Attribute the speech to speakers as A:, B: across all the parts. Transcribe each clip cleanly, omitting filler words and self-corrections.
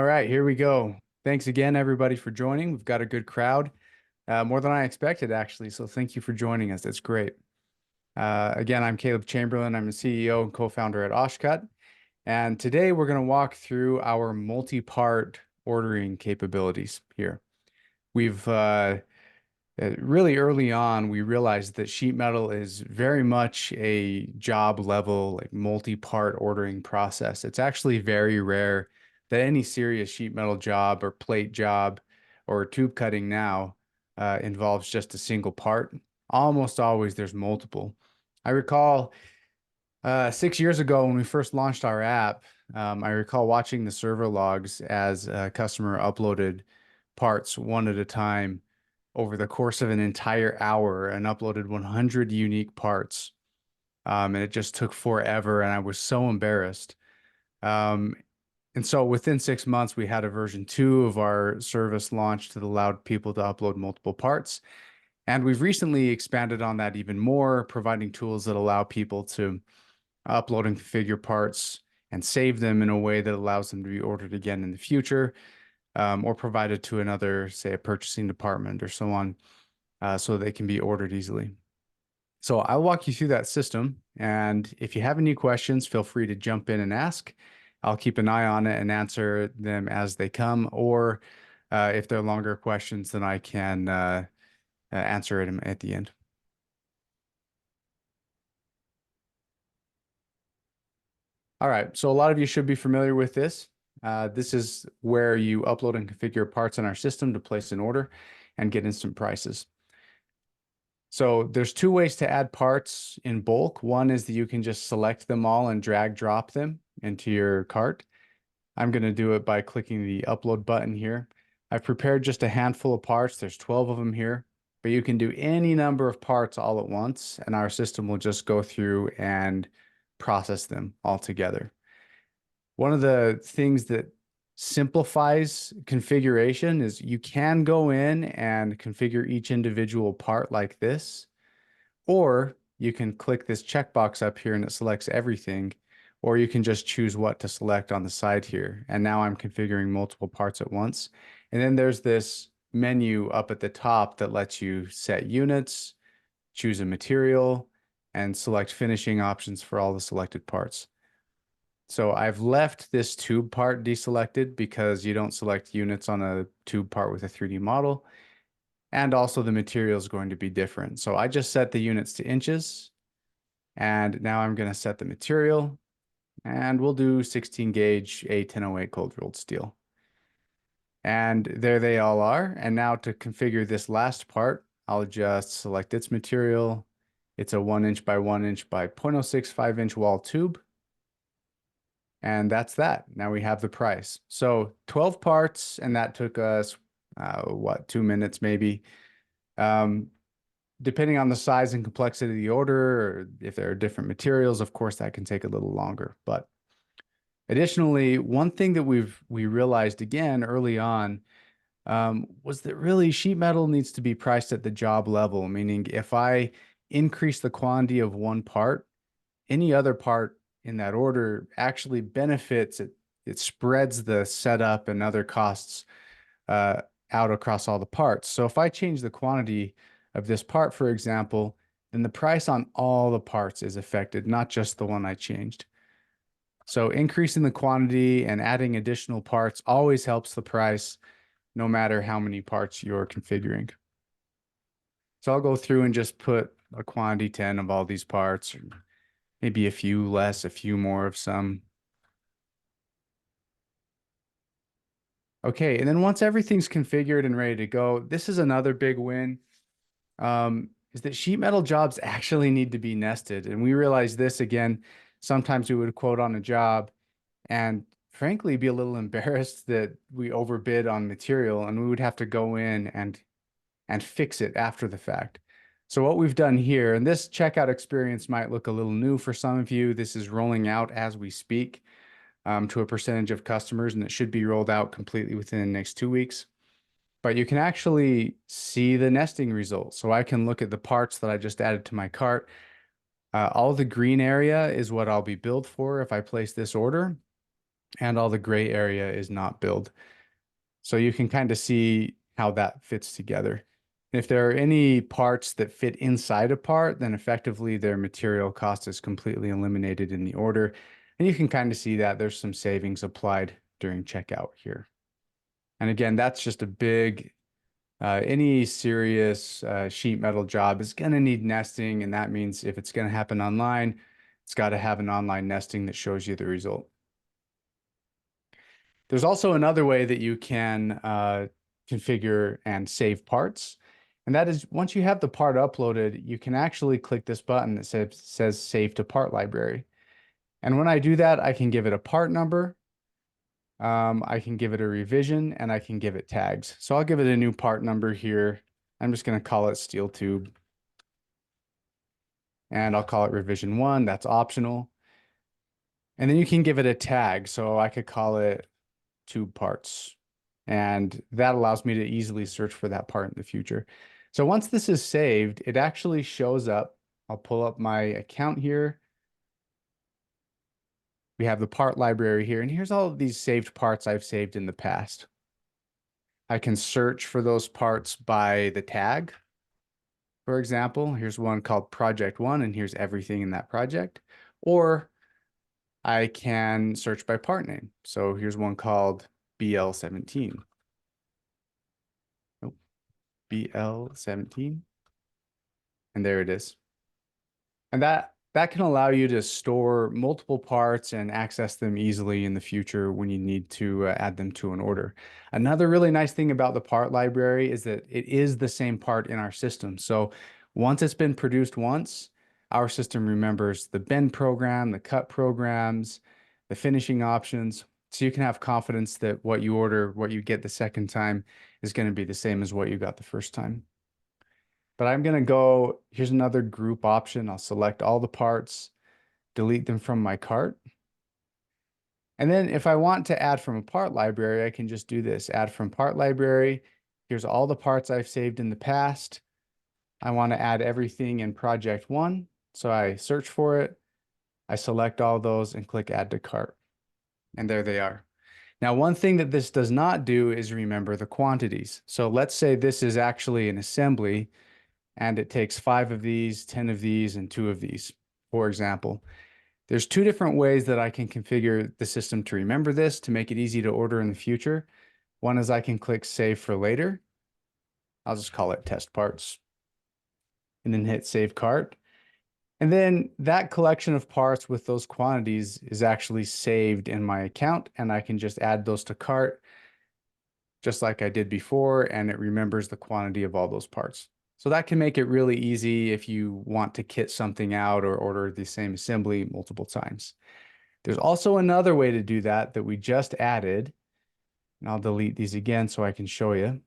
A: All right, here we go. Thanks again, everybody, for joining. We've got a good crowd, more than I expected, actually. So thank you for joining us. That's great. Again, I'm Caleb Chamberlain. I'm the CEO and co-founder at OSH Cut. And today we're going to walk through our multi-part ordering capabilities here. We've really early on, we realized that sheet metal is very much a job level, like multi-part ordering process. It's actually very rare that any serious sheet metal job or plate job or tube cutting now involves just a single part. Almost always there's multiple. I recall 6 years ago when we first launched our app, I recall watching the server logs as a customer uploaded parts one at a time over the course of an entire hour and uploaded 100 unique parts. And it just took forever, and I was so embarrassed. Um, and so within 6 months, we had a version 2 of our service launched that allowed people to upload multiple parts. And we've recently expanded on that even more, providing tools that allow people to upload and configure parts and save them in a way that allows them to be ordered again in the future, or provided to another, say, a purchasing department or so on, so they can be ordered easily. So I'll walk you through that system. And if you have any questions, feel free to jump in and ask. I'll keep an eye on it and answer them as they come. Or if they're longer questions, then I can answer them at the end. All right, so a lot of you should be familiar with this. This is where you upload and configure parts in our system to place an order and get instant prices. So there's two ways to add parts in bulk. One is that you can just select them all and drag drop them into your cart. I'm going to do it by clicking the upload button here. I've prepared just a handful of parts. There's 12 of them here, but you can do any number of parts all at once, and our system will just go through and process them all together. One of the things that simplifies configuration is you can go in and configure each individual part like this, or you can click this checkbox up here and it selects everything, or you can just choose what to select on the side here. And now I'm configuring multiple parts at once. And then there's this menu up at the top that lets you set units, choose a material, and select finishing options for all the selected parts. So I've left this tube part deselected because you don't select units on a tube part with a 3D model. And also the material is going to be different. So I just set the units to inches. And now I'm going to set the material. And we'll do 16 gauge A1008 cold rolled steel. And there they all are. And now to configure this last part, I'll just select its material. It's a 1 inch by 1 inch by 0.065 inch wall tube. And that's that. Now we have the price. So 12 parts, and that took us, 2 minutes maybe. Depending on the size and complexity of the order, or if there are different materials, of course, that can take a little longer. But additionally, one thing that we realized again early on was that really sheet metal needs to be priced at the job level, meaning if I increase the quantity of one part, any other part in that order actually benefits it. It spreads the setup and other costs out across all the parts. So if I change the quantity of this part, for example, then the price on all the parts is affected, not just the one I changed. So increasing the quantity and adding additional parts always helps the price, no matter how many parts you're configuring. So I'll go through and just put a quantity 10 of all these parts, maybe a few less, a few more of some. Okay, and then once everything's configured and ready to go, this is another big win, is that sheet metal jobs actually need to be nested. And we realize this again, sometimes we would quote on a job and frankly be a little embarrassed that we overbid on material, and we would have to go in and fix it after the fact. So what we've done here, and this checkout experience might look a little new for some of you. This is rolling out as we speak to a percentage of customers, and it should be rolled out completely within the next 2 weeks. But you can actually see the nesting results. So I can look at the parts that I just added to my cart. All the green area is what I'll be billed for if I place this order. and all the gray area is not billed. So you can kind of see how that fits together. If there are any parts that fit inside a part, then effectively their material cost is completely eliminated in the order. And you can kind of see that there's some savings applied during checkout here. And again, that's just a big, any serious sheet metal job is going to need nesting. And that means if it's going to happen online, it's got to have an online nesting that shows you the result. There's also another way that you can configure and save parts. And that is once you have the part uploaded, you can actually click this button that says Save to Part Library. And when I do that, I can give it a part number, I can give it a revision, and I can give it tags. So I'll give it a new part number here. I'm just going to call it steel tube. And I'll call it revision 1. That's optional. And then you can give it a tag. So I could call it tube parts. And that allows me to easily search for that part in the future. So once this is saved, it actually shows up. I'll pull up my account here. We have the part library here, and here's all of these saved parts I've saved in the past. I can search for those parts by the tag. For example, here's one called Project 1, and here's everything in that project. Or I can search by part name. So here's one called BL17. Nope. BL17. And there it is. And that can allow you to store multiple parts and access them easily in the future when you need to add them to an order. Another really nice thing about the part library is that it is the same part in our system. So once it's been produced once, our system remembers the bend program, the cut programs, the finishing options. So you can have confidence that what you order, what you get the second time is going to be the same as what you got the first time. But I'm going to go, here's another group option. I'll select all the parts, delete them from my cart. And then if I want to add from a part library, I can just do this, add from part library. Here's all the parts I've saved in the past. I want to add everything in project 1. So I search for it. I select all those and click add to cart. And there they are. Now, one thing that this does not do is remember the quantities. So let's say this is actually an assembly and it takes 5 of these, 10 of these, and 2 of these, for example. There's 2 different ways that I can configure the system to remember this to make it easy to order in the future. One is I can click Save for Later. I'll just call it Test Parts, and then hit Save Cart. And then that collection of parts with those quantities is actually saved in my account, and I can just add those to cart just like I did before, and it remembers the quantity of all those parts. So that can make it really easy if you want to kit something out or order the same assembly multiple times. There's also another way to do that we just added, and I'll delete these again so I can show you.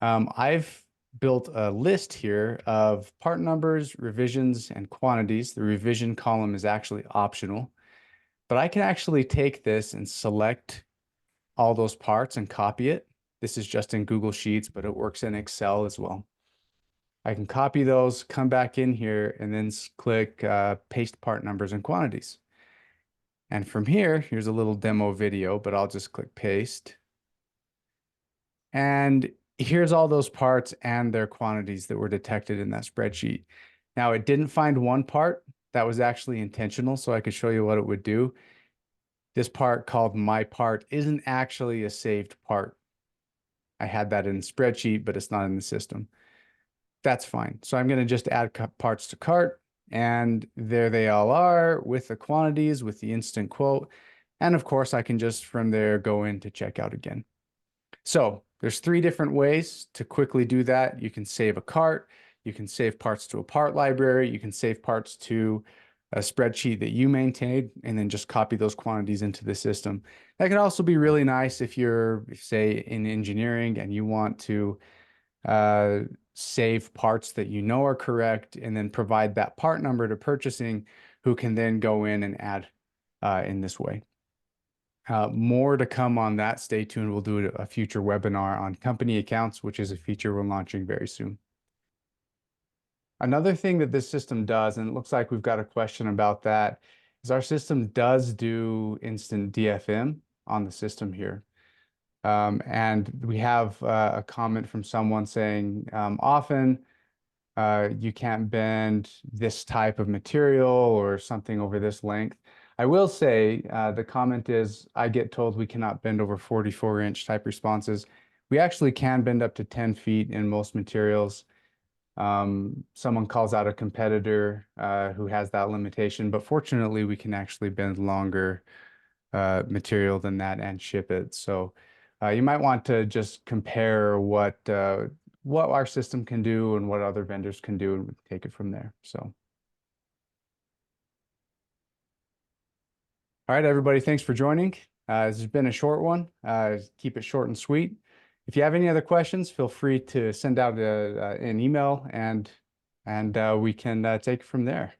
A: I've built a list here of part numbers, revisions, and quantities. The revision column is actually optional, but I can actually take this and select all those parts and copy it. This is just in Google Sheets, but it works in Excel as well. I can copy those, come back in here, and then click paste part numbers and quantities. And from here, here's a little demo video, but I'll just click paste. And here's all those parts and their quantities that were detected in that spreadsheet. Now, it didn't find one part that was actually intentional, so I could show you what it would do. This part called my part isn't actually a saved part. I had that in the spreadsheet, but it's not in the system. That's fine. So I'm going to just add parts to cart, and there they all are with the quantities, with the instant quote. And of course, I can just from there go into checkout again. So there's 3 different ways to quickly do that. You can save a cart, you can save parts to a part library, you can save parts to a spreadsheet that you maintained, and then just copy those quantities into the system. That could also be really nice if you're, say, in engineering and you want to save parts that you know are correct and then provide that part number to purchasing, who can then go in and add in this way. More to come on that. Stay tuned. We'll do a future webinar on company accounts, which is a feature we're launching very soon. Another thing that this system does, and it looks like we've got a question about that, is our system does do instant DFM on the system here. And we have a comment from someone saying often you can't bend this type of material or something over this length. I will say the comment is, I get told we cannot bend over 44-inch type responses. We actually can bend up to 10 feet in most materials. Someone calls out a competitor who has that limitation, but fortunately we can actually bend longer material than that and ship it. So you might want to just compare what our system can do and what other vendors can do, and take it from there. So, all right, everybody, thanks for joining. This has been a short one. Keep it short and sweet. If you have any other questions, feel free to send out an email, and we can take it from there.